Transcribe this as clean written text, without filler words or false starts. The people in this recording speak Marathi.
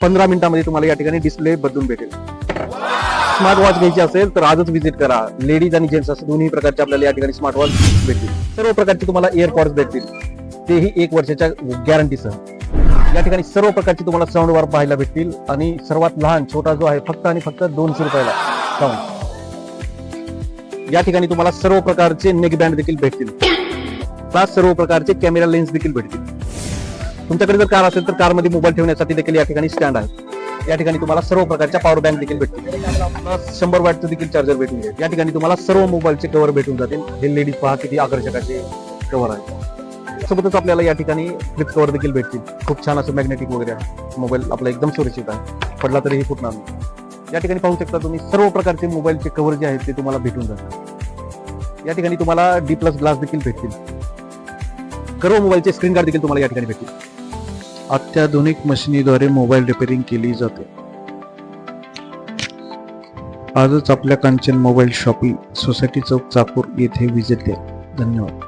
15 मिनिटांमध्ये तुम्हाला या ठिकाणी डिस्प्ले बदलून भेटेल. स्मार्ट वॉच घ्यायची असेल तर आजच व्हिजिट करा. लेडीज आणि जेंट्स असं दोन्ही प्रकारचे आपल्याला या ठिकाणी स्मार्ट वॉच भेटतील. सर्व प्रकारचे तुम्हाला एअरपॉड्स भेटतील, तेही 1 वर्षाच्या गॅरंटीसह. या ठिकाणी सर्व प्रकारचे तुम्हाला साऊंड बार पाहायला भेटतील आणि सर्वात लहान छोटा जो आहे फक्त आणि फक्त 200 रुपयाला साऊंड. या ठिकाणी तुम्हाला सर्व प्रकारचे नेक बँड देखील भेटतील, प्लस सर्व प्रकारचे कॅमेरा लेन्स देखील भेटतील. तुमच्याकडे जर कार असेल तर कारमध्ये मोबाईल ठेवण्यासाठी देखील या ठिकाणी स्टँड आहे. या ठिकाणी तुम्हाला सर्व प्रकारच्या पॉवर बँक देखील भेटतील, प्लस 100 वॅटचं देखील चार्जर भेटून जाईल. या ठिकाणी तुम्हाला सर्व मोबाईलचे कव्हर भेटून जातील. हे लेडीज पहा किती आकर्षक असे कव्हर आहे. सोबतच आपल्याला या ठिकाणी फ्लिप कव्हर देखील भेटतील. खूप छान असं मॅग्नेटिक वगैरे आहे. मोबाईल आपला एकदम सुरक्षित आहे, पडला तरीही फुटणार नाही. या ठिकाणी पाहू शकता तुम्ही सर्व प्रकारचे मोबाईलचे कव्हर जे आहेत ते तुम्हाला भेटून जातात. या ठिकाणी तुम्हाला D+ ग्लास देखील भेटतील. सर्व मोबाईलचे स्क्रीन गार्ड देखील तुम्हाला या ठिकाणी भेटतील. अत्याधुनिक मशिनीद्वारे मोबाईल रिपेअरिंग केली जाते. आजच आपल्या कांचन मोबाईल शॉपी, सोसायटी चौक, चाकूर येथे व्हिजिट द्या. धन्यवाद.